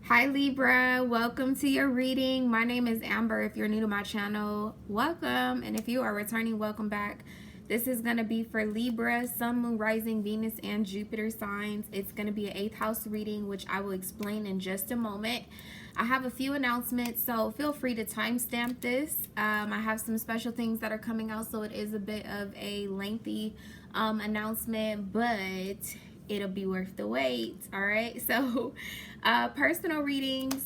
Hi Libra, welcome to your reading. My name is Amber. If you're new to my channel, welcome. And if you are returning, welcome back. This is going to be for Libra, Sun, Moon, Rising, Venus, and Jupiter signs. It's going to be an 8th house reading, which I will explain in just a moment. I have a few announcements, so feel free to timestamp this. I have some special things that are coming out, so it is a bit of a lengthy announcement, but it'll be worth the wait. All right, so personal readings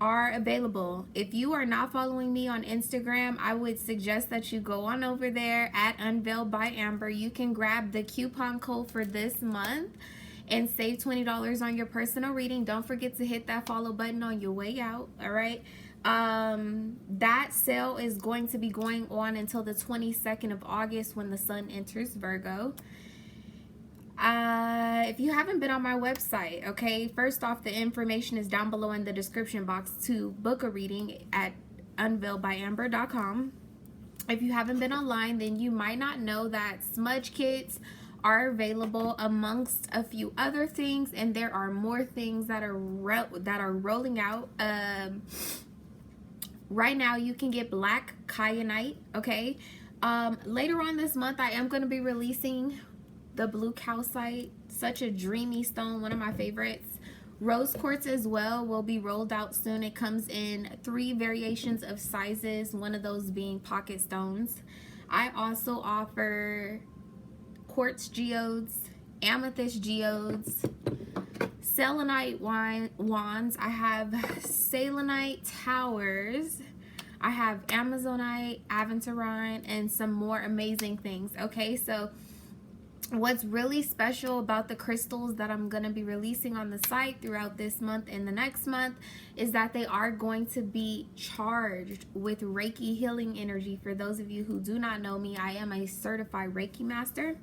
are available. If you are not following me on Instagram, I would suggest that you go on over there at Unveiled by Amber. You can grab the coupon code for this month and save $20 on your personal reading. Don't forget to hit that follow button on your way out. All right, that sale is going to be going on until the 22nd of August when the sun enters Virgo. If you haven't been on my website, okay, first off, the information is down below in the description box to book a reading at unveiledbyamber.com. If you haven't been online, then you might not know that smudge kits are available amongst a few other things, and there are more things that are rolling out. Right now you can get black kyanite, okay? Later on this month I am going to be releasing the blue calcite, such a dreamy stone, one of my favorites. Rose quartz as well will be rolled out soon. It comes in 3 variations of sizes, one of those being pocket stones. I also offer quartz geodes, amethyst geodes, selenite wands. I have selenite towers. I have amazonite, aventurine, and some more amazing things. Okay, so what's really special about the crystals that I'm going to be releasing on the site throughout this month and the next month is that they are going to be charged with Reiki healing energy. For those of you who do not know me, I am a certified Reiki master.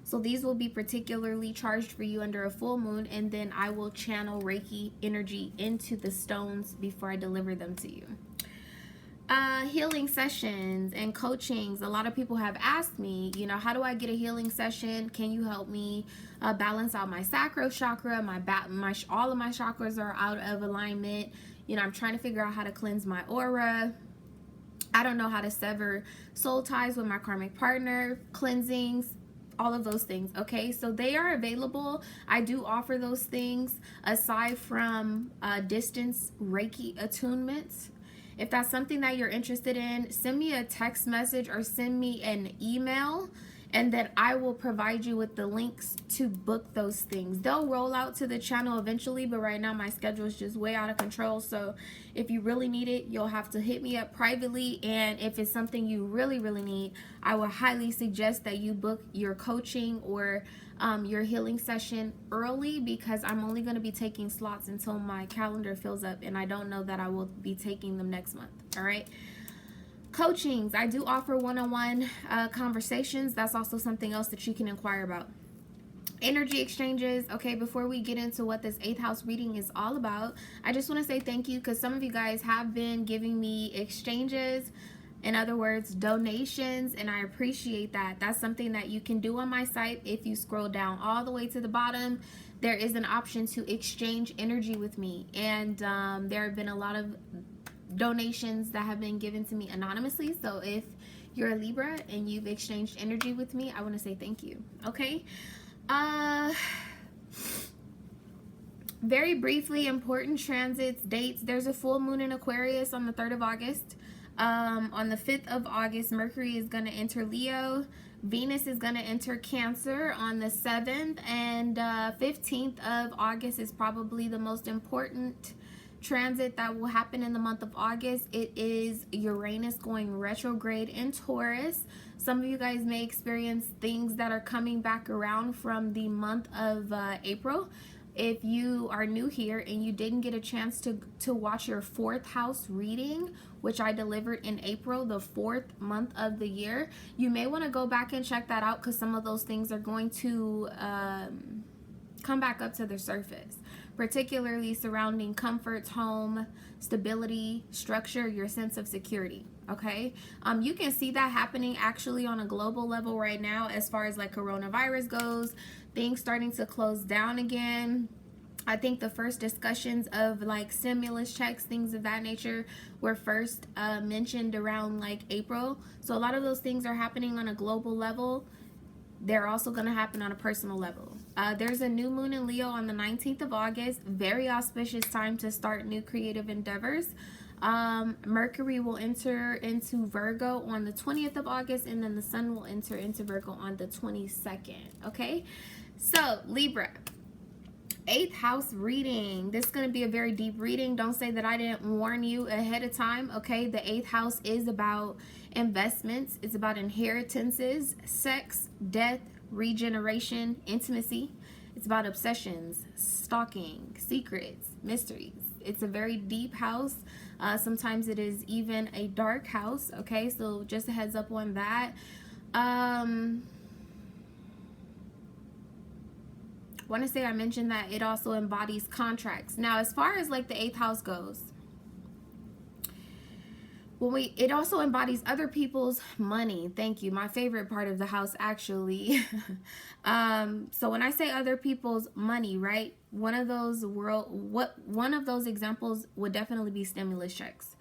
So these will be particularly charged for you under a full moon, and then I will channel Reiki energy into the stones before I deliver them to you. Healing sessions and coachings. A lot of people have asked me, you know, how do I get a healing session? Can you help me balance out my sacral chakra? All of my chakras are out of alignment. You know, I'm trying to figure out how to cleanse my aura. I don't know how to sever soul ties with my karmic partner, cleansings, all of those things. Okay, so they are available. I do offer those things aside from distance Reiki attunements. If that's something that you're interested in, send me a text message or send me an email, and then I will provide you with the links to book those things. They'll roll out to the channel eventually, but right now my schedule is just way out of control. So if you really need it, you'll have to hit me up privately. And if it's something you really need, I would highly suggest that you book your coaching or your healing session early, because I'm only going to be taking slots until my calendar fills up, and I don't know that I will be taking them next month. All right. Coachings, I do offer one-on-one conversations. That's also something else that you can inquire about. Energy exchanges. Okay, before we get into what this 8th house reading is all about, I just want to say thank you, because some of you guys have been giving me exchanges, in other words, donations, and I appreciate that. That's something that you can do on my site. If you scroll down all the way to the bottom, there is an option to exchange energy with me, and there have been a lot of donations that have been given to me anonymously. So if you're a Libra and you've exchanged energy with me, I want to say thank you. Okay, very briefly, important transits, dates. There's a full moon in Aquarius on the 3rd of August. On the 5th of August, Mercury is going to enter Leo. Venus is going to enter Cancer on the 7th, and 15th of August is probably the most important transit that will happen in the month of August. It is Uranus going retrograde in Taurus. Some of you guys may experience things that are coming back around from the month of April. If you are new here and you didn't get a chance to watch your 4th house reading, which I delivered in April, the 4th month of the year, you may want to go back and check that out, because some of those things are going to come back up to the surface, particularly surrounding comforts, home, stability, structure, your sense of security. Okay, you can see that happening actually on a global level right now, as far as like coronavirus goes, things starting to close down again. I think the first discussions of like stimulus checks, things of that nature, were first mentioned around like April. So a lot of those things are happening on a global level. They're also going to happen on a personal level. There's a new moon in Leo on the 19th of August. Very auspicious time to start new creative endeavors. Mercury will enter into Virgo on the 20th of August, and then the sun will enter into Virgo on the 22nd. Okay, so Libra, 8th house reading. This is going to be a very deep reading. Don't say that I didn't warn you ahead of time. Okay, the 8th house is about investments. It's about inheritances, sex, death, regeneration, intimacy. It's about obsessions, stalking, secrets, mysteries. It's a very deep house. Sometimes it is even a dark house. Okay, so just a heads up on that. Want to say I mentioned that it also embodies contracts. Now, as far as like the 8th house goes, it also embodies other people's money. Thank you. My favorite part of the house, actually. So when I say other people's money, right? One of those examples would definitely be stimulus checks,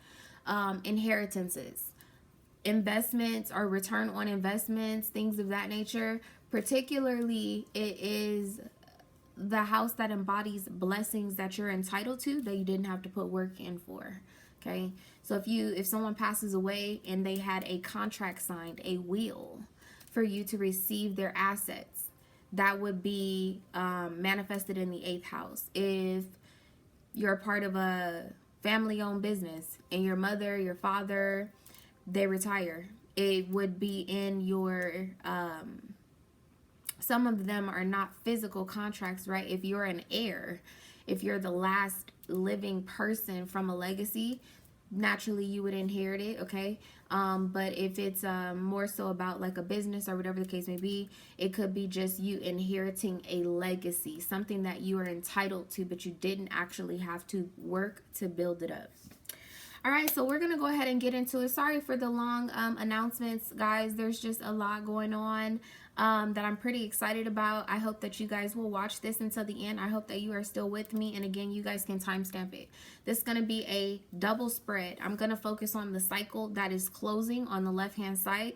inheritances, investments or return on investments, things of that nature. Particularly, it is the house that embodies blessings that you're entitled to that you didn't have to put work in for. Okay, so if someone passes away and they had a contract signed, a will for you to receive their assets, that would be manifested in the 8th house. If you're a part of a family-owned business and your mother, your father, they retire, it would be in your some of them are not physical contracts, right? If you're an heir, if you're the last living person from a legacy, naturally you would inherit it, okay? But if it's more so about like a business or whatever the case may be, it could be just you inheriting a legacy, something that you are entitled to, but you didn't actually have to work to build it up. All right, so we're going to go ahead and get into it. Sorry for the long announcements, guys. There's just a lot going on that I'm pretty excited about. I hope that you guys will watch this until the end. I hope that you are still with me. And again, you guys can timestamp it. This is going to be a double spread. I'm going to focus on the cycle that is closing on the left-hand side.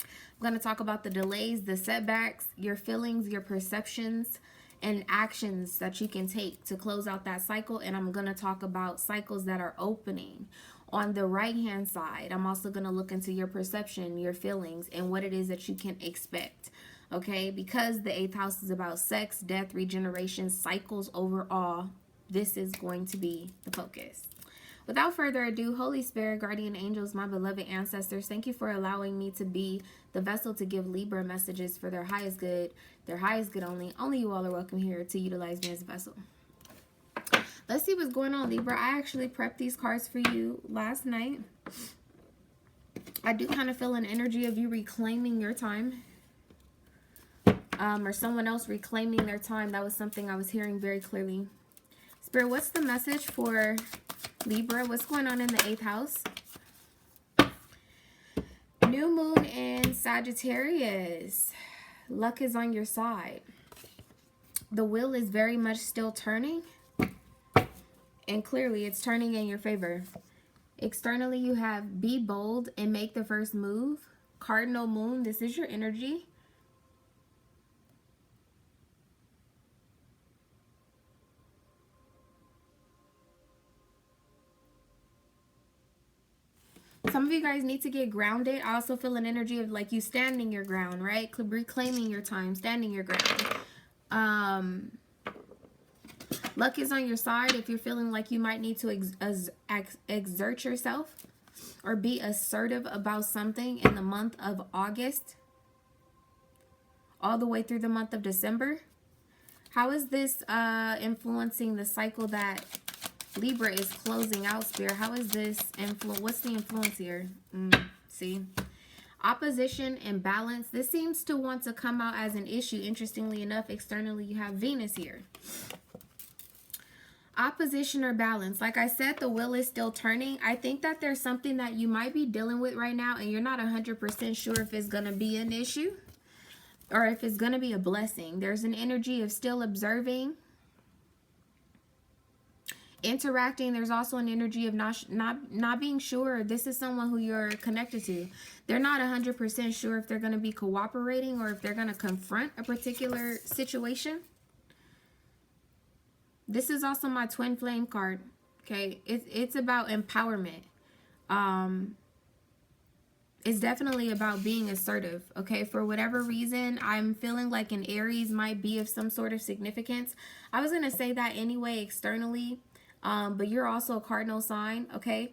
I'm going to talk about the delays, the setbacks, your feelings, your perceptions, and actions that you can take to close out that cycle. And I'm going to talk about cycles that are opening on the right hand side. I'm also going to look into your perception, your feelings, and what it is that you can expect. Okay, because the 8th house is about sex, death, regeneration, cycles overall, this is going to be the focus. Without further ado, Holy Spirit, guardian angels, my beloved ancestors, thank you for allowing me to be the vessel to give Libra messages for their highest good only. Only you all are welcome here to utilize me as a vessel. Let's see what's going on, Libra. I actually prepped these cards for you last night. I do kind of feel an energy of you reclaiming your time. Or someone else reclaiming their time. That was something I was hearing very clearly. Spirit, what's the message for Libra? What's going on in the 8th house? New moon in Sagittarius. Luck is on your side. The wheel is very much still turning. And clearly it's turning in your favor. Externally, you have be bold and make the first move. Cardinal moon, this is your energy. Some of you guys need to get grounded. I also feel an energy of like you standing your ground, right? Reclaiming your time, standing your ground. Luck is on your side if you're feeling like you might need to exert yourself or be assertive about something in the month of August all the way through the month of December. How is this influencing the cycle that Libra is closing out, Spirit? How is this influence? What's the influence here? See? Opposition and balance. This seems to want to come out as an issue. Interestingly enough, externally, you have Venus here. Opposition or balance. Like I said, the wheel is still turning. I think that there's something that you might be dealing with right now, and you're not 100% sure if it's going to be an issue or if it's going to be a blessing. There's an energy of still observing. interacting. There's also an energy of not being sure. This is someone who you're connected to. They're not 100% sure if they're going to be cooperating or if they're going to confront a particular situation. This is also my twin flame card. Okay, it's about empowerment. It's definitely about being assertive. Okay, for whatever reason, I'm feeling like an Aries might be of some sort of significance. I was gonna say that anyway externally, but you're also a cardinal sign. Okay,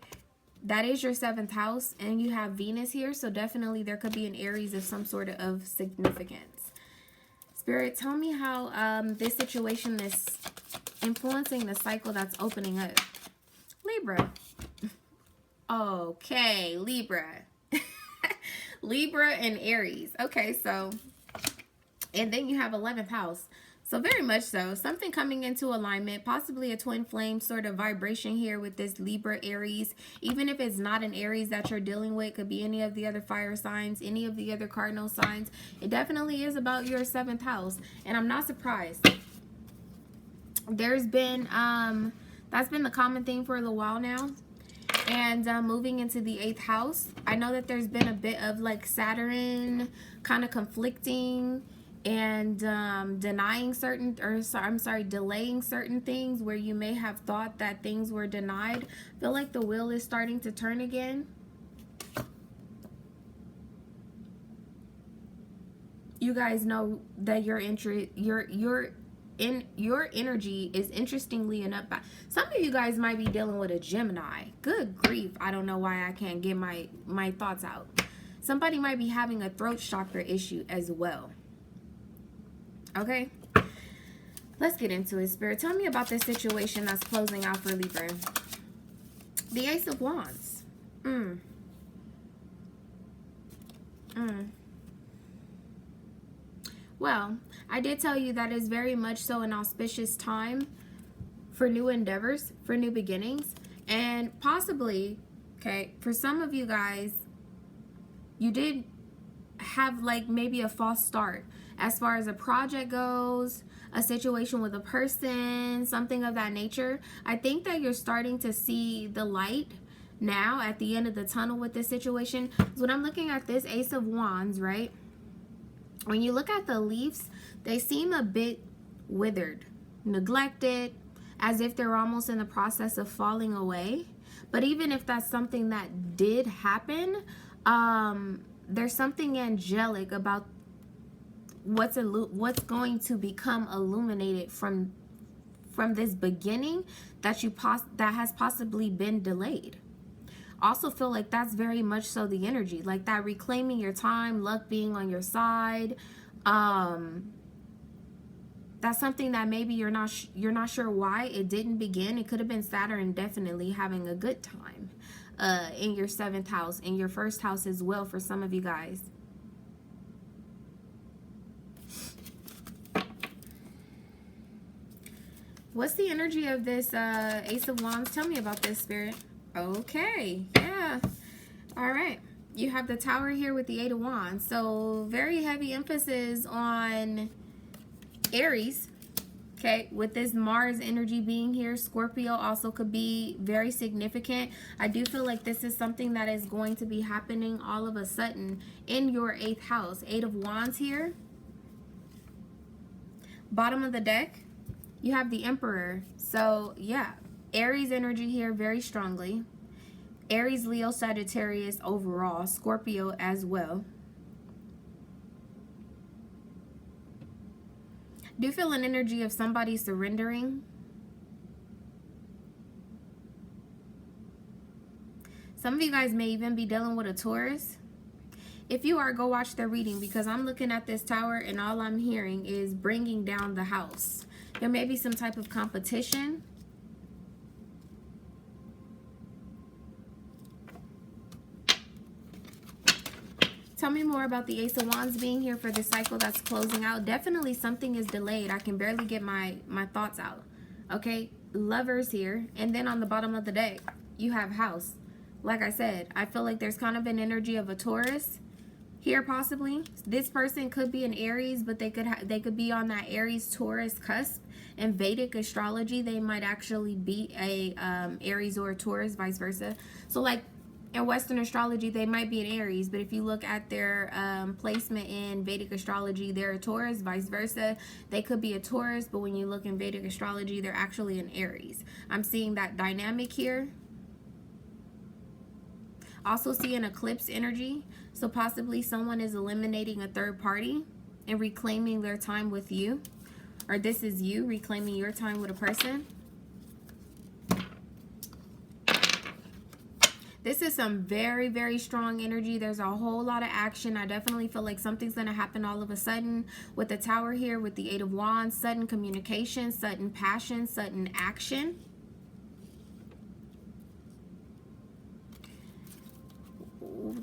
that is your 7th house, and you have Venus here, so definitely there could be an Aries of some sort of significance. Spirit, tell me how this situation is influencing the cycle that's opening up. Libra. Okay, Libra. Libra and Aries. Okay, so, and then you have 11th house. So very much so. Something coming into alignment, possibly a twin flame sort of vibration here with this Libra Aries. Even if it's not an Aries that you're dealing with, could be any of the other fire signs, any of the other cardinal signs. It definitely is about your 7th house. And I'm not surprised. There's been, that's been the common theme for a little while now. And moving into the 8th house, I know that there's been a bit of like Saturn kind of conflicting and delaying certain things where you may have thought that things were denied. I feel like the wheel is starting to turn again. You guys know that your energy is interestingly enough. Some of you guys might be dealing with a Gemini. Good grief, I don't know why I can't get my thoughts out. Somebody might be having a throat chakra issue as well. Okay, let's get into it. Spirit, tell me about this situation that's closing out for Libra. The Ace of Wands. Well, I did tell you that it's very much so an auspicious time for new endeavors, for new beginnings, and possibly, okay, for some of you guys, you did have like maybe a false start as far as a project goes, a situation with a person, something of that nature. I think that you're starting to see the light now at the end of the tunnel with this situation. So when I'm looking at this Ace of Wands, right? When you look at the leaves, they seem a bit withered, neglected, as if they're almost in the process of falling away. But even if that's something that did happen, there's something angelic about what's going to become illuminated from this beginning that has possibly been delayed. Also feel like that's very much so the energy, like that reclaiming your time, luck being on your side. That's something that maybe you're not sure why it didn't begin. It could have been Saturn definitely having a good time in your 7th house, in your 1st house as well for some of you guys. What's the energy of this Ace of Wands? Tell me about this, Spirit. Okay, yeah. All right. You have the Tower here with the 8 of Wands. So very heavy emphasis on Aries. Okay, with this Mars energy being here, Scorpio also could be very significant. I do feel like this is something that is going to be happening all of a sudden in your 8th house. 8 of Wands here. Bottom of the deck, you have the Emperor. So, yeah. Aries energy here very strongly. Aries, Leo, Sagittarius overall. Scorpio as well. Do you feel an energy of somebody surrendering? Some of you guys may even be dealing with a Taurus. If you are, go watch their reading, because I'm looking at this Tower and all I'm hearing is bringing down the house. There may be some type of competition. Tell me more about the Ace of Wands being here for the cycle that's closing out. Definitely something is delayed. I can barely get my thoughts out. Okay, Lovers here. And then on the bottom of the deck, you have House. Like I said, I feel like there's kind of an energy of a Taurus here possibly. This person could be an Aries, but they could be on that Aries Taurus cusp. In Vedic astrology, they might actually be a Aries or a Taurus, vice versa. So like in Western astrology, they might be an Aries, but if you look at their placement in Vedic astrology, they're a Taurus, vice versa. They could be a Taurus, but when you look in Vedic astrology, they're actually an Aries. I'm seeing that dynamic here. Also see an eclipse energy. So possibly someone is eliminating a third party and reclaiming their time with you. Or this is you reclaiming your time with a person. This is some very, very strong energy. There's a whole lot of action. I definitely feel like something's going to happen all of a sudden with the Tower here, with the Eight of Wands, sudden communication, sudden passion, sudden action.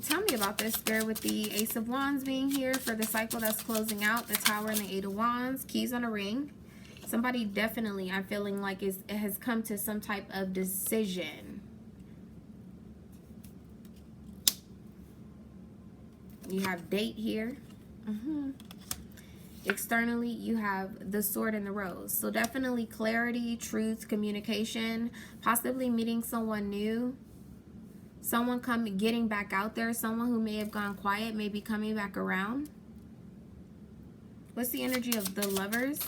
Tell me about this, Spirit, with the Ace of Wands being here for the cycle that's closing out, the Tower and the Eight of Wands, keys on a ring. Somebody definitely, I'm feeling like it has come to some type of decision. You have date here. Externally, you have the Sword and the Rose. So definitely clarity, truth, communication, possibly meeting someone new. Someone getting back out there. Someone who may have gone quiet may be coming back around. What's the energy of the Lovers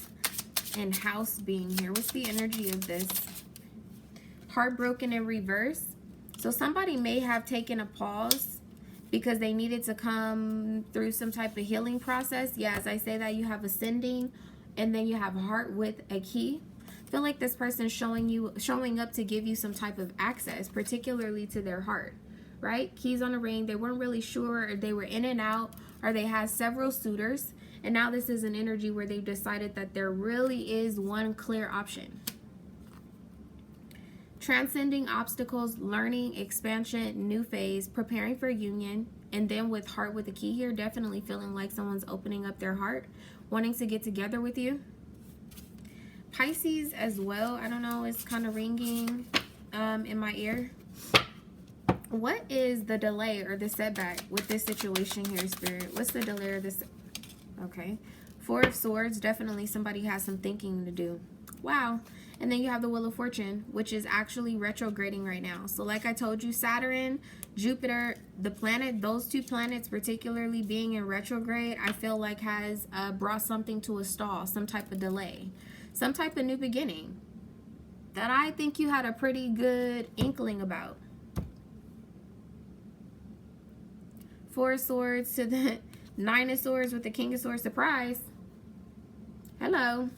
and House being here? What's the energy of this? Heartbroken in reverse. So somebody may have taken a pause because they needed to come through some type of healing process. Yeah, as I say that, you have Ascending, and then you have Heart with a key. Feel like this person showing up to give you some type of access, particularly to their heart, right? Keys on the ring. They weren't really sure if they were in and out, or they had several suitors, and now this is an energy where they've decided that there really is one clear option. Transcending obstacles, learning, expansion, new phase, preparing for union, and then with Heart with the key here, definitely feeling like someone's opening up their heart, wanting to get together with you. Pisces as well. I don't know, it's kind of ringing in my ear. What is the delay or the setback with this situation here, Spirit? What's the delay or this? Okay. Four of Swords. Definitely somebody has some thinking to do. Wow. And then you have the Wheel of Fortune, which is actually retrograding right now. So like I told you, Saturn, Jupiter, the planet, those two planets particularly being in retrograde, I feel like has brought something to a stall, some type of delay. Some type of new beginning that I think you had a pretty good inkling about. Four of Swords to the Nine of Swords with the King of Swords. Surprise. Hello.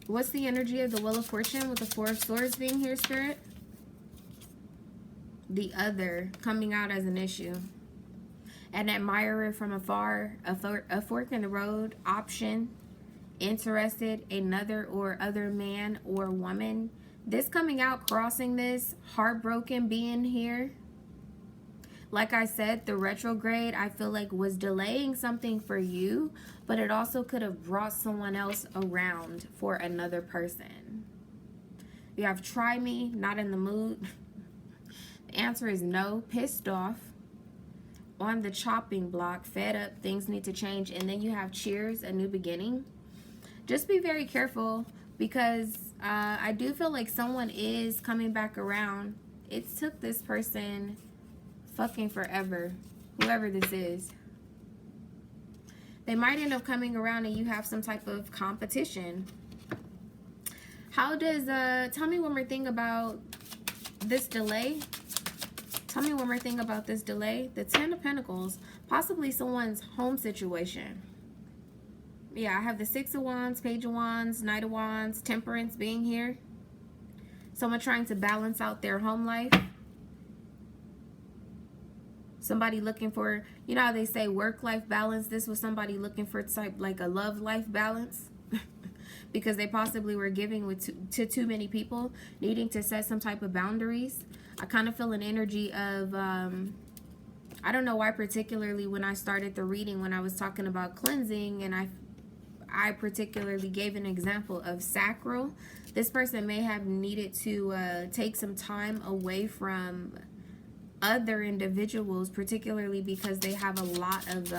What's the energy of the Wheel of Fortune with the Four of Swords being here, Spirit? The other coming out as an issue. An admirer from afar, a fork in the road, option, interested, another or other man or woman. This coming out, crossing this, heartbroken being here. Like I said, the retrograde, I feel like was delaying something for you, but it also could have brought someone else around for another person. You have try me, not in the mood. The answer is no, pissed off, on the chopping block, fed up, things need to change. And then you have cheers, a new beginning. Just be very careful because I do feel like someone is coming back around. It took this person fucking forever, whoever this is. They might end up coming around and you have some type of competition. How does, tell me one more thing about this delay. Tell me one more thing about this delay. The Ten of Pentacles, possibly someone's home situation. Yeah, I have the Six of Wands, Page of Wands, Knight of Wands, Temperance being here. Someone trying to balance out their home life. Somebody looking for, you know how they say work-life balance? This was somebody looking for type like a love-life balance. Because they possibly were giving to too many people, needing to set some type of boundaries. I kind of feel an energy of, I don't know why particularly when I started the reading, when I was talking about cleansing, and I particularly gave an example of sacral. This person may have needed to take some time away from other individuals, particularly because they have a lot of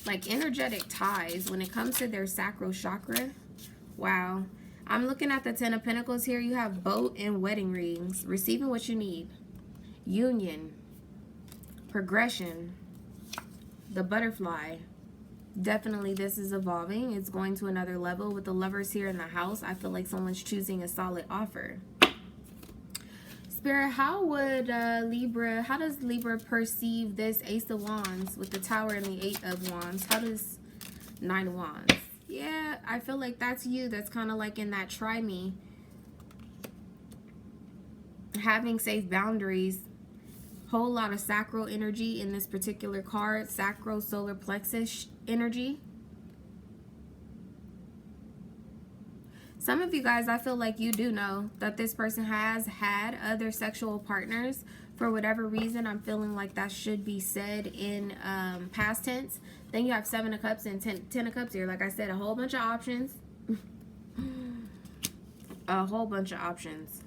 like energetic ties when it comes to their sacral chakra. Wow. I'm looking at the 10 of Pentacles here. You have boat and wedding rings. Receiving what you need. Union. Progression. The butterfly. Definitely this is evolving. It's going to another level. With the Lovers here in the house, I feel like someone's choosing a solid offer. Spirit, how would Libra, how does Libra perceive this Ace of Wands with the Tower and the 8 of Wands? How does 9 of Wands? Yeah, I feel like that's you. That's kind of like in that try me. Having safe boundaries. Whole lot of sacral energy in this particular card. Sacral solar plexus energy. Some of you guys, I feel like you do know that this person has had other sexual partners. For whatever reason, I'm feeling like that should be said in past tense. Then you have 7 of Cups and 10 of Cups here. Like I said, a whole bunch of options. A whole bunch of options.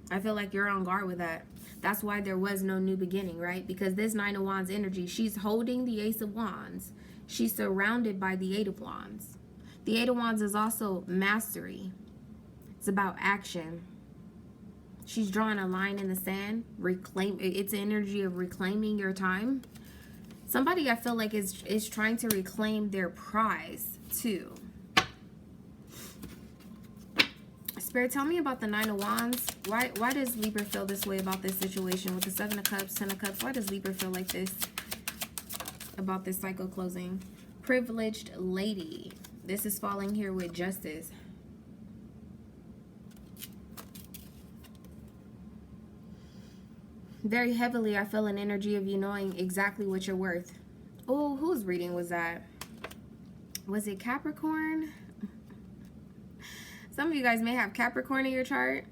I feel like you're on guard with that. That's why there was no new beginning, right? Because this 9 of Wands energy, she's holding the Ace of Wands. She's surrounded by the 8 of Wands. The 8 of Wands is also mastery. It's about action. She's drawing a line in the sand. It's energy of reclaiming your time. Somebody I feel like is trying to reclaim their prize too. Spirit, tell me about the 9 of Wands. Why does Libra feel this way about this situation with the 7 of Cups, 10 of Cups? Why does Libra feel like this about this cycle closing? Privileged lady. This is falling here with justice. Very heavily, I feel an energy of you knowing exactly what you're worth. Oh, whose reading was that? Was it Capricorn? Some of you guys may have Capricorn in your chart.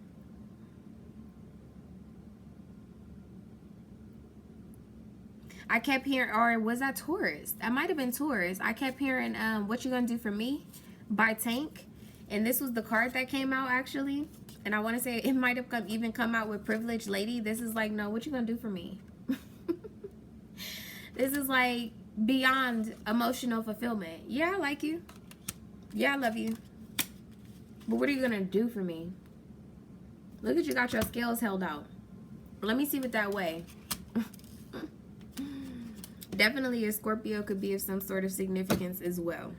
I kept hearing, or was that Taurus? That might have been Taurus. I kept hearing, What You Gonna Do For Me by Tank. And this was the card that came out, actually. And I want to say it might have even come out with Privileged Lady. This is like, no, what you gonna do for me? This is like beyond emotional fulfillment. Yeah, I like you. Yeah, I love you. But what are you gonna do for me? Look at you, got your scales held out. Let me see what that way. Definitely a Scorpio could be of some sort of significance as well.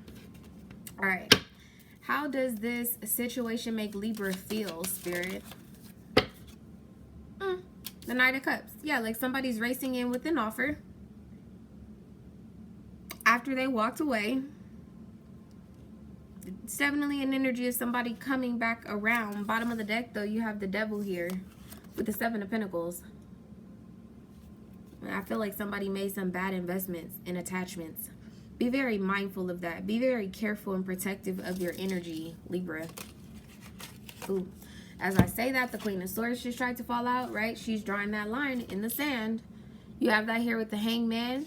All right. How does this situation make Libra feel, Spirit? The Knight of Cups. Yeah, like somebody's racing in with an offer. After they walked away. It's definitely an energy of somebody coming back around. Bottom of the deck, though, you have the Devil here with the 7 of Pentacles. I feel like somebody made some bad investments and attachments. Be very mindful of that. Be very careful and protective of your energy, Libra. Ooh. As I say that, the Queen of Swords just tried to fall out, right? She's drawing that line in the sand. You have that here with the Hangman.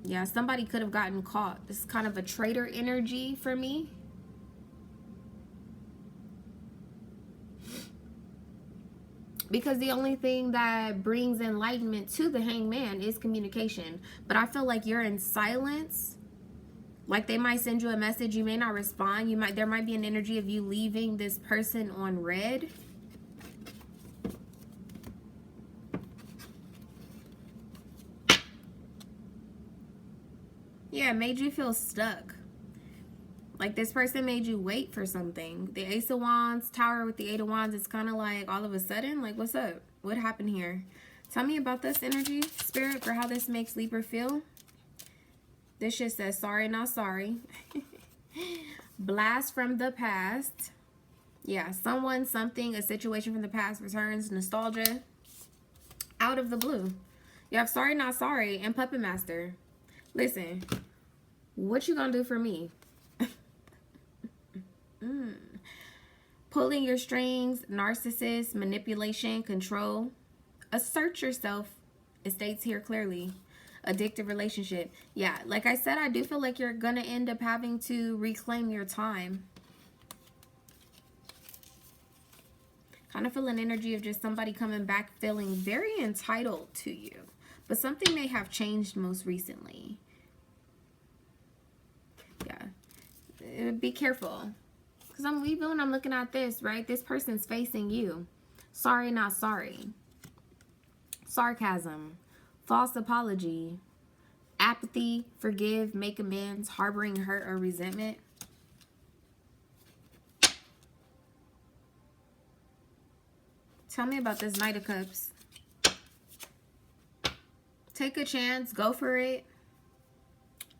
Yeah, somebody could have gotten caught. This is kind of a traitor energy for me. Because the only thing that brings enlightenment to the Hangman is communication. But I feel like you're in silence. Like they might send you a message, you may not respond. There might be an energy of you leaving this person on red. Yeah, it made you feel stuck. Like this person made you wait for something. The Ace of Wands, Tower with the 8 of Wands, it's kind of like all of a sudden, like what's up? What happened here? Tell me about this energy, Spirit, for how this makes Libra feel. This just says, sorry, not sorry. Blast from the past. Yeah, someone, something, a situation from the past returns. Nostalgia. Out of the blue. You have sorry, not sorry, and Puppet Master. Listen, what you gonna do for me? Pulling your strings, narcissist, manipulation, control. Assert yourself. It states here clearly. Addictive relationship. Yeah, like I said, I do feel like you're going to end up having to reclaim your time. Kind of feel an energy of just somebody coming back feeling very entitled to you. But something may have changed most recently. Yeah. Be careful. Because I'm looking at this, right? This person's facing you. Sorry, not sorry. Sarcasm. False apology. Apathy. Forgive. Make amends. Harboring hurt or resentment. Tell me about this Knight of Cups. Take a chance. Go for it.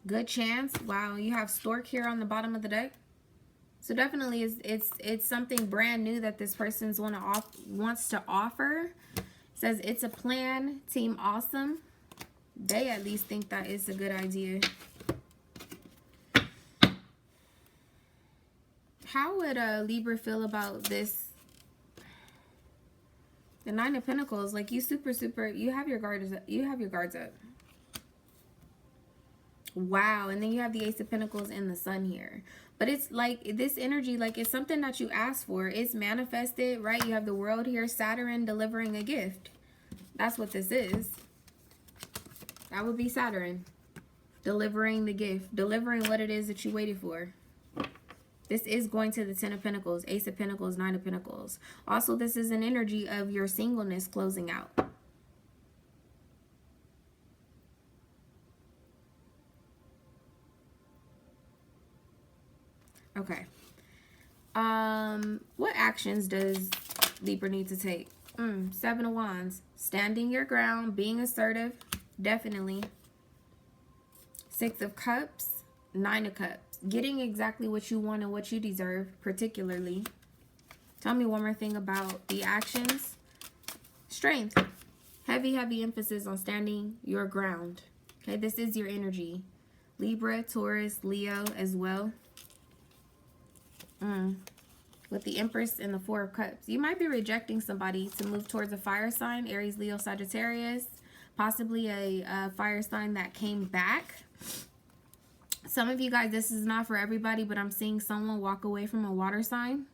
Good chance. Wow, you have Stork here on the bottom of the deck. So definitely it's something brand new that this person's wants to offer. It says it's a plan. Team awesome. They at least think that it's a good idea. How would Libra feel about this? The Nine of Pentacles, like you you have your guards up. Wow, and then you have the Ace of Pentacles and the Sun here. But it's like this energy, like it's something that you asked for. It's manifested, right? You have the World here, Saturn delivering a gift. That's what this is. That would be Saturn delivering the gift, delivering what it is that you waited for. This is going to the Ten of Pentacles, Ace of Pentacles, Nine of Pentacles. Also, this is an energy of your singleness closing out. Okay. What actions does Libra need to take? Seven of Wands. Standing your ground, being assertive, definitely. Six of Cups, Nine of Cups. Getting exactly what you want and what you deserve, particularly. Tell me one more thing about the actions. Strength. Heavy emphasis on standing your ground. Okay, this is your energy. Libra, Taurus, Leo as well. With the Empress and the Four of Cups. You might be rejecting somebody to move towards a fire sign. Aries, Leo, Sagittarius. Possibly a fire sign that came back. Some of you guys, this is not for everybody, but I'm seeing someone walk away from a water sign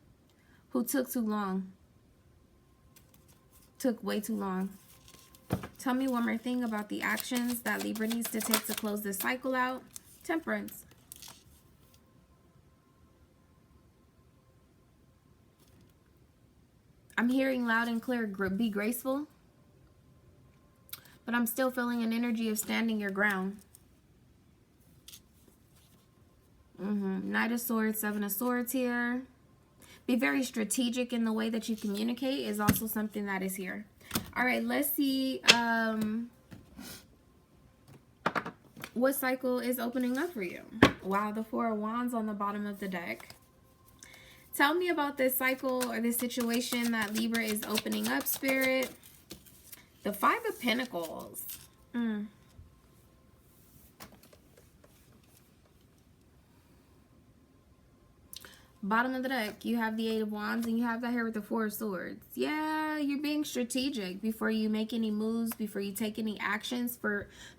who took too long. Took way too long. Tell me one more thing about the actions that Libra needs to take to close this cycle out. Temperance. I'm hearing loud and clear, be graceful. But I'm still feeling an energy of standing your ground. Knight of Swords, Seven of Swords here. Be very strategic in the way that you communicate is also something that is here. All right, let's see what cycle is opening up for you. Wow, the Four of Wands on the bottom of the deck. Tell me about this cycle or this situation that Libra is opening up, Spirit. The Five of Pentacles. Bottom of the deck, you have the Eight of Wands, and you have that here with the Four of Swords. Yeah, you're being strategic before you make any moves, before you take any actions,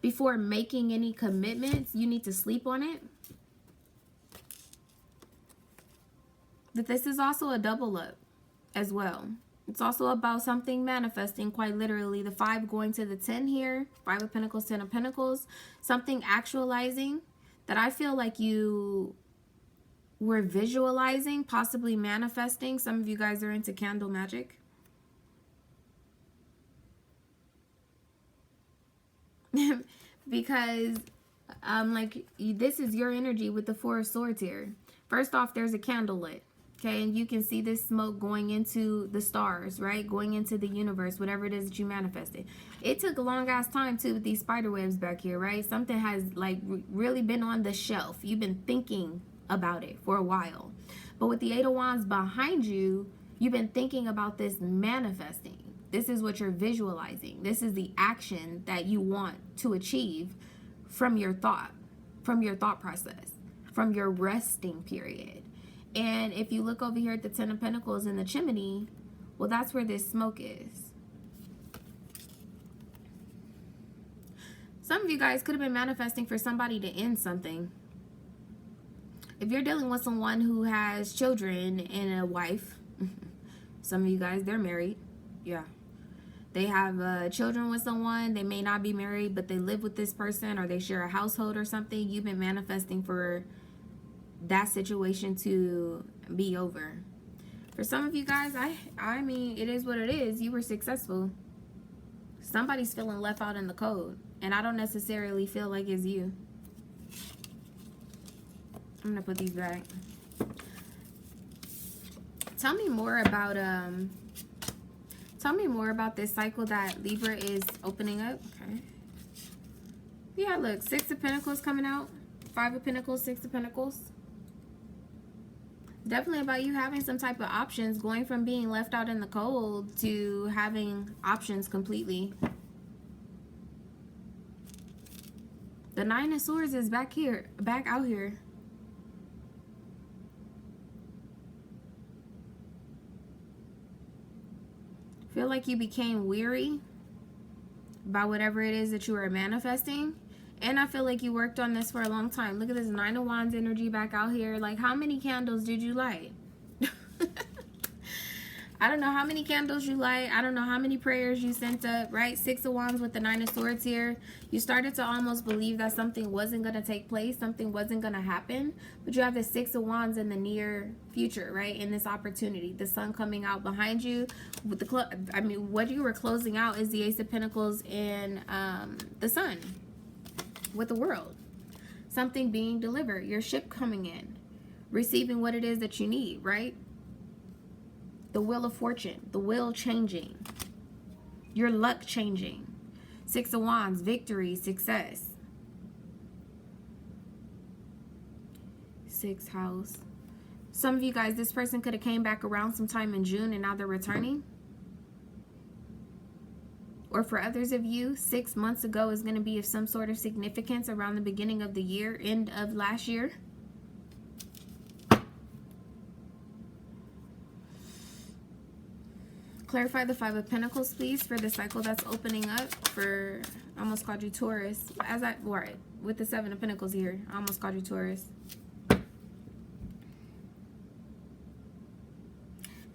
before making any commitments. You need to sleep on it. But this is also a double up as well. It's also about something manifesting, quite literally. The 5 going to the 10 here. 5 of Pentacles, 10 of Pentacles. Something actualizing that I feel like you were visualizing, possibly manifesting. Some of you guys are into candle magic. Because like this is your energy with the Four of Swords here. First off, there's a candle lit. Okay, and you can see this smoke going into the stars, right? Going into the universe, whatever it is that you manifested. It took a long ass time too with these spider webs back here, right? Something has like really been on the shelf. You've been thinking about it for a while. But with the Eight of Wands behind you, you've been thinking about this manifesting. This is what you're visualizing. This is the action that you want to achieve from your thought process, from your resting period. And if you look over here at the Ten of Pentacles in the chimney, well, that's where this smoke is. Some of you guys could have been manifesting for somebody to end something. If you're dealing with someone who has children and a wife, some of you guys, they're married. Yeah. They have children with someone. They may not be married, but they live with this person, or they share a household or something. You've been manifesting for that situation to be over. For some of you guys, I mean, it is what it is. You were successful. Somebody's feeling left out in the cold, and I don't necessarily feel like it's you. I'm gonna put these back. Tell me more about this cycle that Libra is opening up. Okay. Yeah, look, 6 of Pentacles coming out, 5 of Pentacles, 6 of Pentacles. Definitely about you having some type of options, going from being left out in the cold to having options completely. The 9 of Swords is back out here. Feel like you became weary about whatever it is that you are manifesting. And I feel like you worked on this for a long time. Look at this 9 of Wands energy back out here. Like, how many candles did you light? I don't know how many candles you light. I don't know how many prayers you sent up, right? 6 of Wands with the 9 of Swords here. You started to almost believe that something wasn't going to take place. Something wasn't going to happen. But you have the 6 of Wands in the near future, right? In this opportunity. The sun coming out behind you. With the what you were closing out is the Ace of Pentacles and the sun. With the world. Something being delivered. Your ship coming in. Receiving what it is that you need, right? The wheel of fortune. The wheel changing. Your luck changing. 6 of Wands. Victory. Success. 6th house. Some of you guys, this person could have came back around sometime in June and now they're returning. Or for others of you, 6 months ago is going to be of some sort of significance around the beginning of the year, end of last year. Clarify the 5 of Pentacles, please, for the cycle that's opening up for, I almost called you Taurus. Right, with the 7 of Pentacles here, I almost called you Taurus.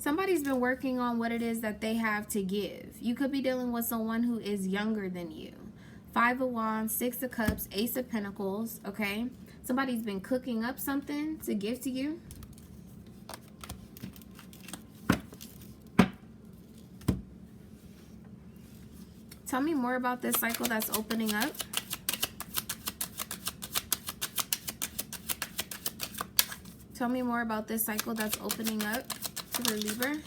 Somebody's been working on what it is that they have to give. You could be dealing with someone who is younger than you. 5 of Wands, 6 of Cups, Ace of Pentacles, okay? Somebody's been cooking up something to give to you. Tell me more about this cycle that's opening up. Tell me more about this cycle that's opening up for Libra.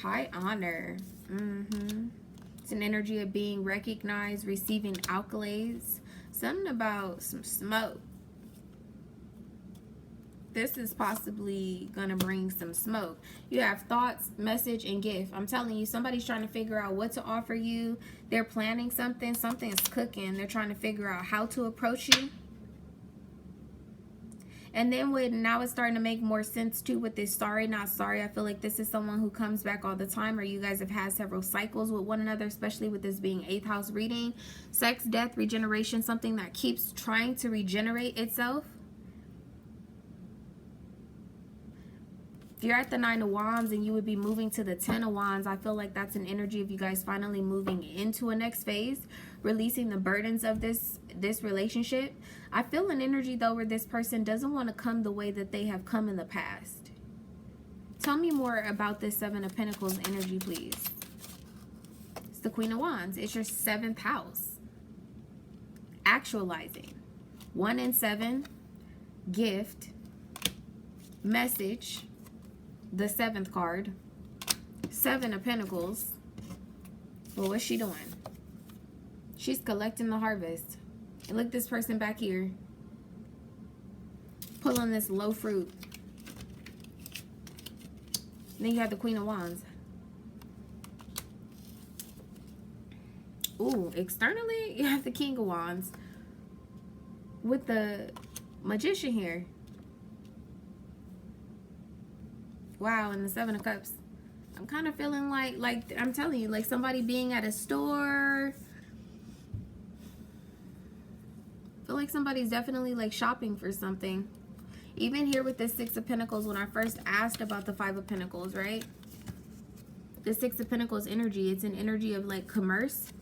High honor. It's an energy of being recognized, receiving accolades. Something about some smoke. This is possibly gonna bring some smoke. You have thoughts, message, and gift. I'm telling you, somebody's trying to figure out what to offer you. They're planning something. Something's cooking. They're trying to figure out how to approach you. And then now it's starting to make more sense too with this sorry, not sorry. I feel like this is someone who comes back all the time, or you guys have had several cycles with one another, especially with this being 8th house reading. Sex, death, regeneration, something that keeps trying to regenerate itself. If you're at the 9 of Wands and you would be moving to the 10 of Wands, I feel like that's an energy of you guys finally moving into a next phase, releasing the burdens of this relationship. I feel an energy though where this person doesn't want to come the way that they have come in the past. Tell me more about this 7 of Pentacles energy, please. It's the Queen of Wands. It's your 7th house. Actualizing. 1 and 7. Gift. Message. The 7th card. 7 of Pentacles. Well, what's she doing? She's collecting the harvest. And look at this person back here. Pulling this low fruit. And then you have the Queen of Wands. Ooh, externally, you have the King of Wands. With the Magician here. Wow, and the 7 of Cups. I'm kind of feeling like I'm telling you, like somebody being at a store, I feel like somebody's definitely like shopping for something. Even here with the Six of Pentacles, when I first asked about the Five of Pentacles, right? The Six of Pentacles energy, it's an energy of like commerce.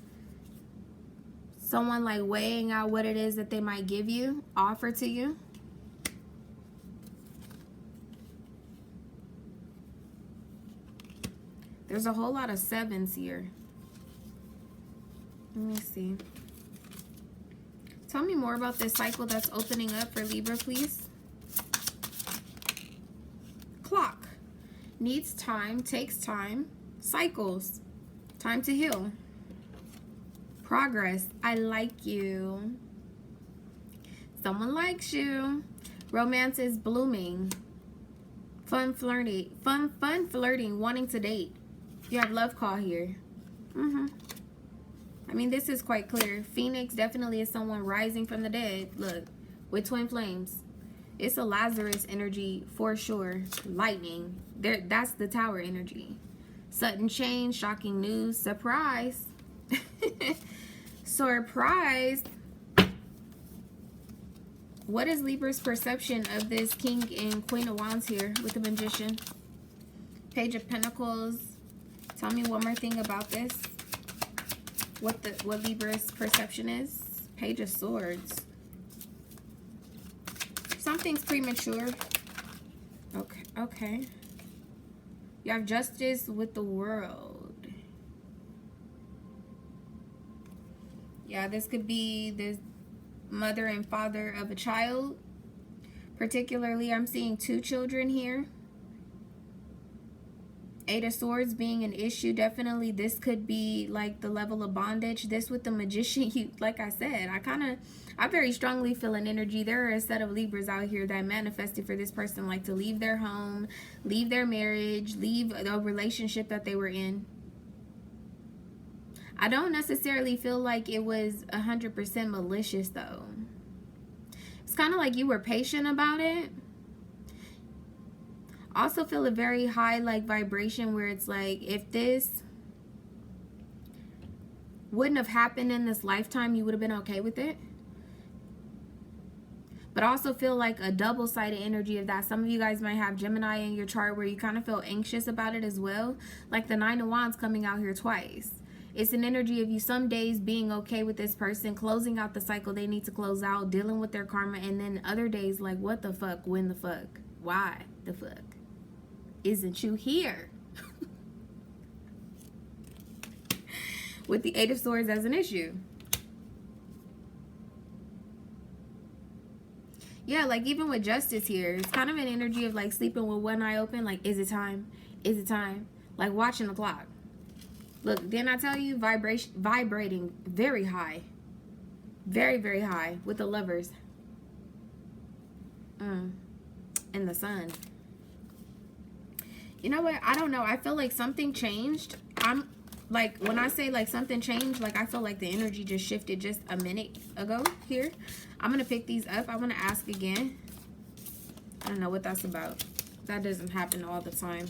Someone like weighing out what it is that they might give you, offer to you. There's a whole lot of sevens here. Let me see. Tell me more about this cycle that's opening up for Libra, please. Clock. Needs time, takes time. Cycles. Time to heal. Progress. I like you. Someone likes you. Romance is blooming. Fun flirting. Fun flirting. Wanting to date. You have love call here. I mean, this is quite clear. Phoenix definitely is someone rising from the dead. Look, with twin flames. It's a Lazarus energy for sure. Lightning. There, that's the Tower energy. Sudden change, shocking news, surprise. Surprise. What is Libra's perception of this King and Queen of Wands here with the Magician? Page of Pentacles. Tell me one more thing about this. What Libra's perception is. Page of Swords. Something's premature. Okay. You have justice with the world. Yeah, this could be the mother and father of a child. Particularly, I'm seeing 2 children here. 8 of Swords being an issue. Definitely, this could be like the level of bondage. This with the Magician, you, like I said, I very strongly feel an energy. There are a set of Libras out here that manifested for this person like to leave their home, leave their marriage, leave a relationship that they were in. I don't necessarily feel like it was 100% malicious though. It's kind of like you were patient about it. Also feel a very high like vibration where it's like, if this wouldn't have happened in this lifetime, you would have been okay with it. But also feel like a double-sided energy of that. Some of you guys might have Gemini in your chart where you kind of feel anxious about it as well. Like the 9 of Wands coming out here twice. It's an energy of you some days being okay with this person, closing out the cycle they need to close out, dealing with their karma, and then other days like, what the fuck, when the fuck, why the fuck isn't you here? With the 8 of Swords as an issue. Yeah, like even with justice here, it's kind of an energy of like sleeping with one eye open, like, is it time? Is it time? Like watching the clock. Look, didn't I tell you? Vibrating very high. Very, very high with the Lovers. And the Sun. You know what? I don't know. I feel like something changed. I'm like, when I say like something changed, like I feel like the energy just shifted just a minute ago here. I'm going to pick these up. I want to ask again. I don't know what that's about. That doesn't happen all the time.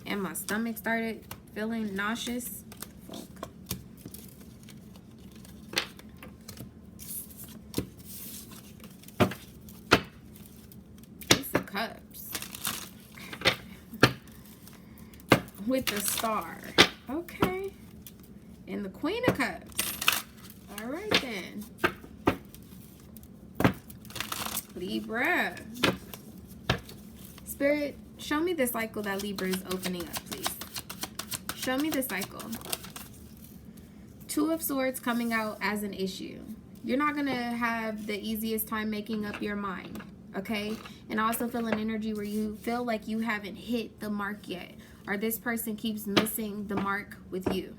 And my stomach started feeling nauseous. Fuck. Ace of Cups. With the Star. Okay. And the Queen of Cups. All right then. Libra. Spirit, show me the cycle that Libra is opening up, please. Show me the cycle. 2 of Swords coming out as an issue. You're not going to have the easiest time making up your mind, okay? And I also feel an energy where you feel like you haven't hit the mark yet, or this person keeps missing the mark with you.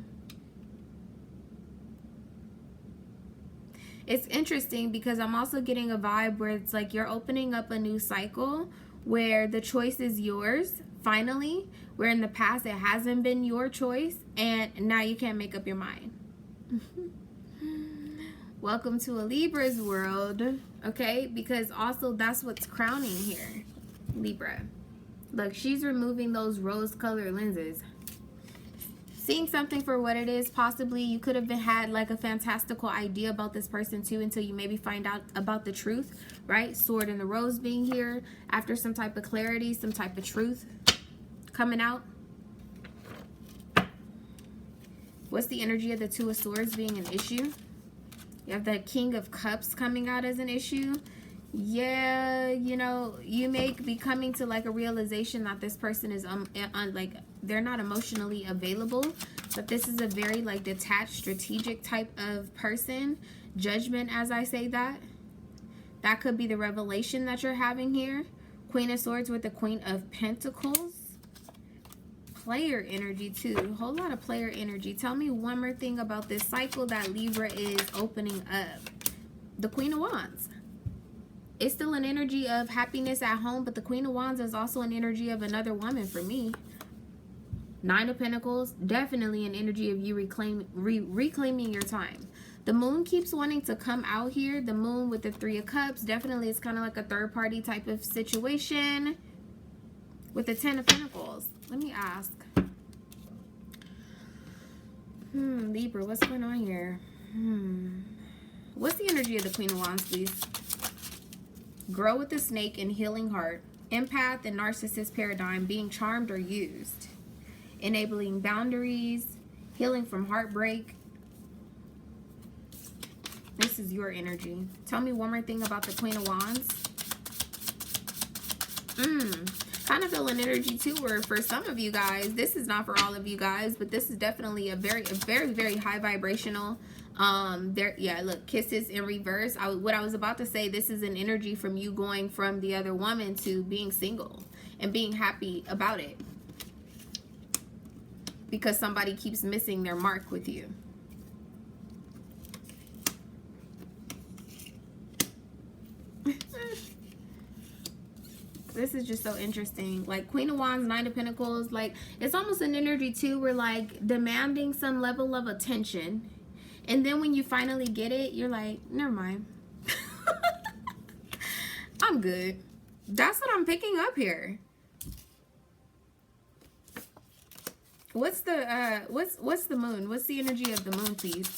It's interesting because I'm also getting a vibe where it's like you're opening up a new cycle where the choice is yours, finally, where in the past it hasn't been your choice, and now you can't make up your mind. Welcome to a Libra's world, okay? Because also that's what's crowning here, Libra. Look, she's removing those rose-colored lenses. seeing something for what it is. Possibly you could have had like a fantastical idea about this person too, until you maybe find out about the truth, right? Sword and the Rose being here after some type of clarity, some type of truth coming out. What's the energy of the Two of Swords being an issue? You have the King of Cups coming out as an issue. Yeah, you know, you may be coming to like a realization that this person is like they're not emotionally available, but this is a very like detached, strategic type of person. Judgment, as I say that could be the revelation that you're having here. Queen of Swords with the Queen of Pentacles. Player energy too, whole lot of player energy. Tell me one more thing about this cycle that Libra is opening up. The Queen of Wands. It's still an energy of happiness at home, but the Queen of Wands is also an energy of another woman for me. Nine of Pentacles, definitely an energy of you reclaiming your time. The Moon keeps wanting to come out here. The Moon with the Three of Cups, definitely it's kind of like a third party type of situation. With the Ten of Pentacles, let me ask. Libra, what's going on here? What's the energy of the Queen of Wands, please? Grow with the Snake and Healing Heart. Empath and Narcissist paradigm, being charmed or used. Enabling boundaries. Healing from heartbreak. This is your energy. Tell me one more thing about the Queen of Wands. Kind of feel an energy too where for some of you guys, this is not for all of you guys, but this is definitely a very high vibrational. Yeah, look, kisses in reverse. What I was about to say, this is an energy from you going from the other woman to being single and being happy about it because somebody keeps missing their mark with you. This is just so interesting. Like Queen of Wands, Nine of Pentacles, like it's almost an energy too where like demanding some level of attention, and then when you finally get it, you're like, never mind. I'm good. That's what I'm picking up here. What's the what's the Moon? What's the energy of the Moon, please?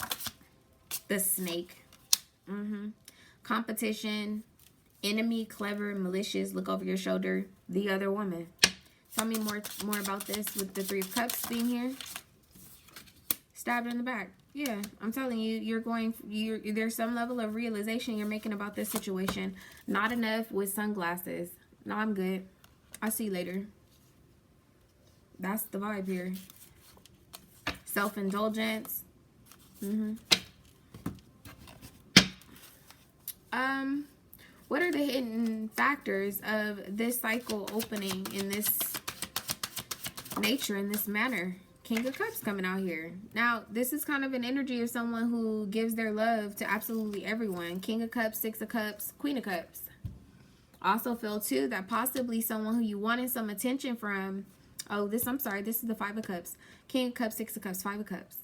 The Snake. Competition. Enemy, clever, malicious, look over your shoulder, the other woman. Tell me more about this with the Three of Cups being here. Stabbed in the back. Yeah, I'm telling you, there's some level of realization you're making about this situation. Not enough with sunglasses. No, I'm good. I'll see you later. That's the vibe here. Self-indulgence. What are the hidden factors of this cycle opening in this nature, in this manner? King of Cups coming out here. Now, this is kind of an energy of someone who gives their love to absolutely everyone. King of Cups, Six of Cups, Queen of Cups. Also feel too that possibly someone who you wanted some attention from. Oh, I'm sorry, this is the Five of Cups. King of Cups, Six of Cups, Five of Cups.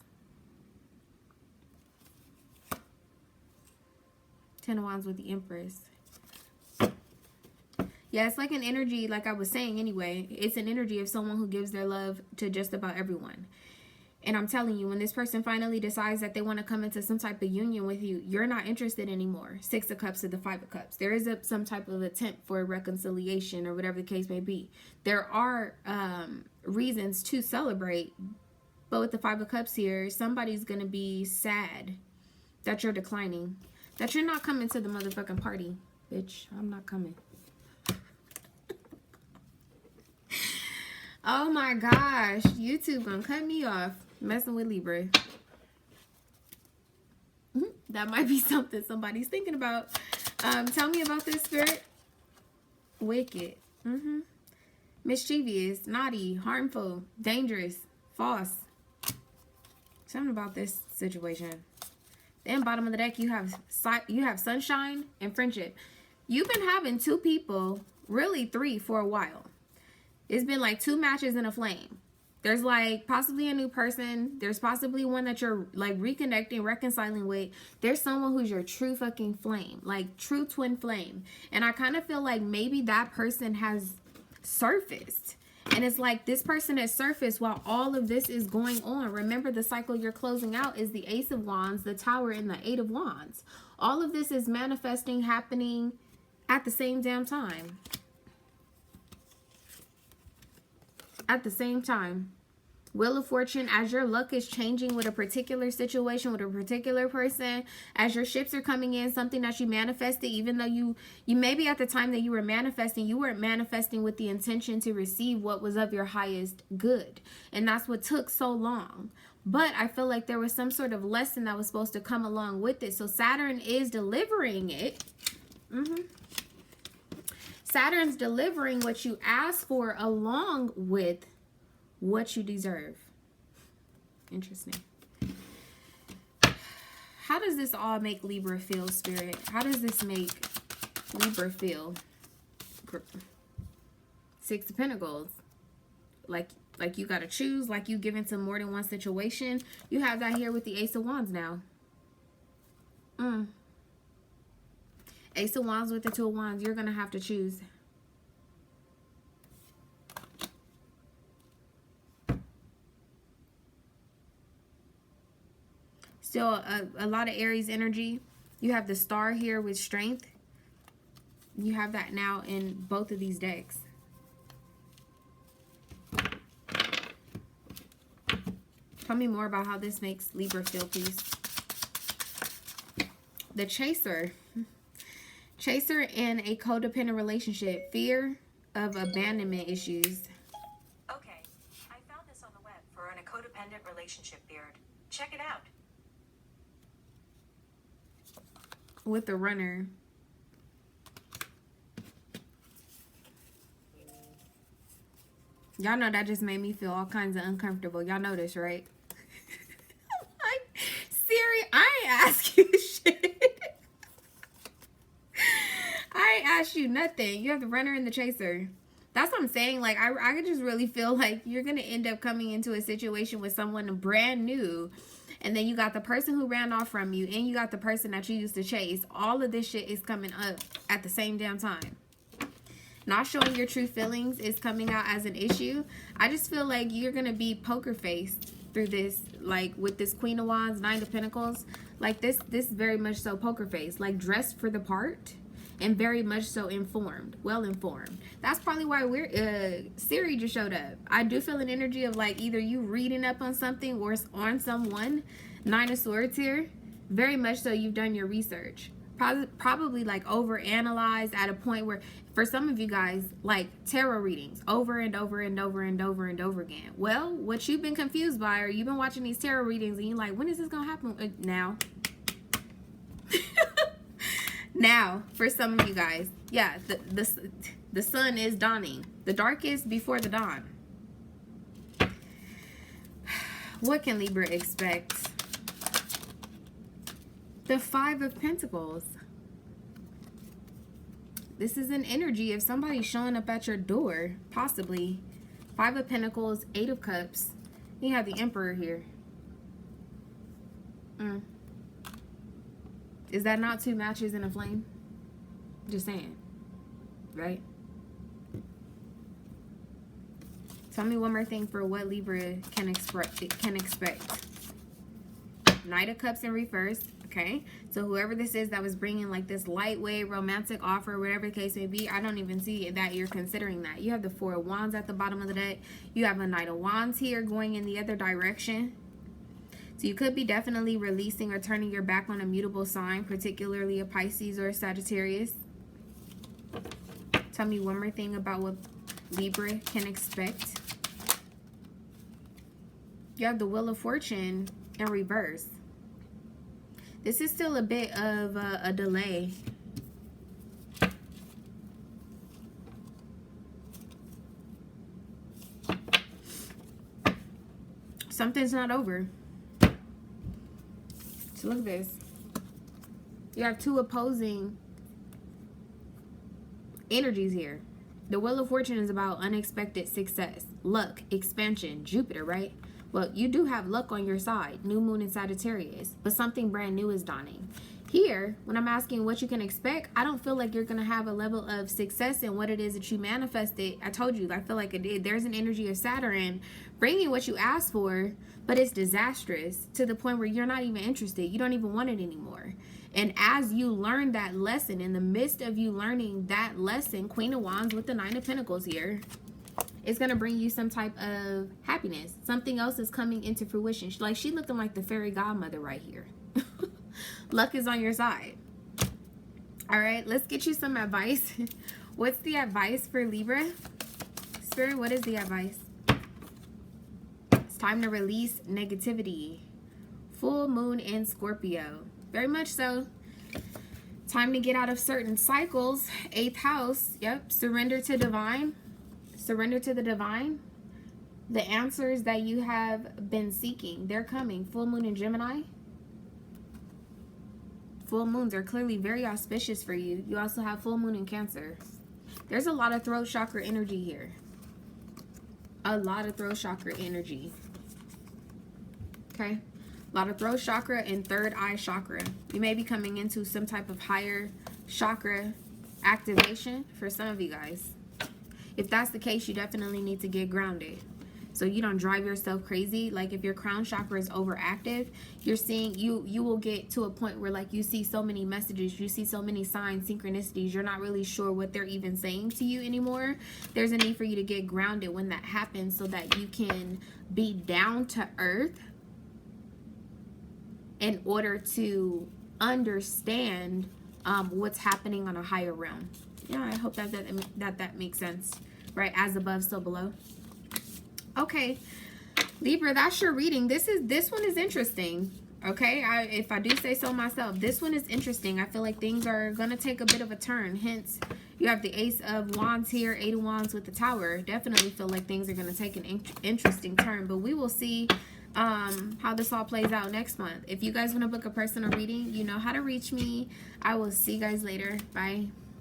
Ten of Wands with the Empress. Yeah, it's like an energy, like I was saying anyway, it's an energy of someone who gives their love to just about everyone. And I'm telling you, when this person finally decides that they want to come into some type of union with you, you're not interested anymore. Six of Cups to the Five of Cups. There is some type of attempt for reconciliation or whatever the case may be. There are reasons to celebrate. But with the Five of Cups here, somebody's going to be sad that you're declining. That you're not coming to the motherfucking party. Bitch, I'm not coming. Oh my gosh, YouTube gonna cut me off messing with Libra. That might be something somebody's thinking about. Tell me about this, Spirit. Wicked. Mischievous, naughty, harmful, dangerous, false. Tell me about this situation. Then bottom of the deck, you have sunshine and friendship. You've been having two people, really three, for a while. It's been like two matches in a flame. There's like possibly a new person. There's possibly one that you're like reconnecting, reconciling with. There's someone who's your true fucking flame, like true twin flame. And I kind of feel like maybe that person has surfaced And it's like this person has surfaced while all of this is going on. Remember, the cycle you're closing out is the Ace of Wands, the Tower, and the Eight of Wands. All of this is manifesting, happening at the same damn time. At the same time. Wheel of Fortune, as your luck is changing with a particular situation, with a particular person, as your ships are coming in, something that you manifested, even though you maybe at the time that you were manifesting, you weren't manifesting with the intention to receive what was of your highest good. And that's what took so long. But I feel like there was some sort of lesson that was supposed to come along with it. So Saturn is delivering it. Saturn's delivering what you asked for along with what you deserve. Interesting. How does this all make Libra feel, Spirit? How does this make Libra feel? Six of Pentacles. Like you got to choose, like you give into more than one situation. You have that here with the Ace of Wands now. Ace of Wands with the Two of Wands. You're going to have to choose. Still a lot of Aries energy. You have the Star here with Strength. You have that now in both of these decks. Tell me more about how this makes Libra feel, please. The Chaser. Chaser in a codependent relationship. Fear of abandonment issues. Okay, I found this on the web for in a codependent relationship, Beard. Check it out. With the Runner. Y'all know that just made me feel all kinds of uncomfortable. Y'all know this, right? Like, Siri, I ain't ask you shit. I ain't asked you nothing. You have the Runner and the Chaser. That's what I'm saying. Like, I could just really feel like you're going to end up coming into a situation with someone brand new. And then you got the person who ran off from you. And you got the person that you used to chase. All of this shit is coming up at the same damn time. Not showing your true feelings is coming out as an issue. I just feel like you're going to be poker faced through this. Like with this Queen of Wands, Nine of Pentacles. Like this very much so poker face. Like dressed for the part. And very much so informed. Well informed. That's probably why Siri just showed up. I do feel an energy of like either you reading up on something or on someone. Nine of Swords here. Very much so you've done your research. Probably like overanalyzed at a point where for some of you guys, like tarot readings over and over and over and over and over again. Well, what you've been confused by, or you've been watching these tarot readings and you're like, when is this gonna happen? Now. Now, for some of you guys, yeah, the sun is dawning. The dark is before the dawn. What can Libra expect? The Five of Pentacles. This is an energy of somebody showing up at your door, possibly. Five of Pentacles, Eight of Cups. You have the Emperor here. Is that not two matches in a flame? Just saying. Right? Tell me one more thing for what Libra can expect. Knight of Cups in reverse. Okay. So whoever this is that was bringing like this lightweight romantic offer, whatever the case may be, I don't even see that you're considering that. You have the Four of Wands at the bottom of the deck. You have a Knight of Wands here going in the other direction. So you could be definitely releasing or turning your back on a mutable sign, particularly a Pisces or a Sagittarius. Tell me one more thing about what Libra can expect. You have the Wheel of Fortune in reverse. This is still a bit of a delay. Something's not over. So look at this. You have two opposing energies here. The Wheel of Fortune is about unexpected success, luck, expansion, Jupiter, right? Well, you do have luck on your side, New Moon in Sagittarius, but something brand new is dawning. Here, when I'm asking what you can expect, I don't feel like you're going to have a level of success in what it is that you manifested. I told you, I feel like there's an energy of Saturn bringing what you asked for, but it's disastrous to the point where you're not even interested. You don't even want it anymore. And as you learn that lesson, in the midst of you learning that lesson, Queen of Wands with the Nine of Pentacles here, it's going to bring you some type of happiness. Something else is coming into fruition. Like, she looking like the fairy godmother right here. Luck is on your side. All right, let's get you some advice. What's the advice for Libra? Spirit, what is the advice? It's time to release negativity. Full moon in Scorpio. Very much so. Time to get out of certain cycles. 8th house. Yep. Surrender to divine. Surrender to the divine. The answers that you have been seeking, they're coming. Full moon in Gemini. Full moons are clearly very auspicious for you. You also have full moon in Cancer. There's a lot of throat chakra energy here. A lot of throat chakra energy. Okay. A lot of throat chakra and third eye chakra. You may be coming into some type of higher chakra activation for some of you guys. If that's the case, you definitely need to get grounded, so you don't drive yourself crazy. Like, if your crown chakra is overactive, you're seeing, you will get to a point where, like, you see so many messages, you see so many signs, synchronicities, you're not really sure what they're even saying to you anymore. There's a need for you to get grounded when that happens, so that you can be down to earth in order to understand what's happening on a higher realm. Yeah, I hope that makes sense, right? As above, so below. Okay, Libra, that's your reading. This one is interesting. Okay, if I do say so myself, this one is interesting. I feel like things are gonna take a bit of a turn. Hence, you have the Ace of Wands here, 8 of Wands with the Tower. Definitely feel like things are gonna take an interesting turn. But we will see how this all plays out next month. If you guys want to book a personal reading, you know how to reach me. I will see you guys later. Bye.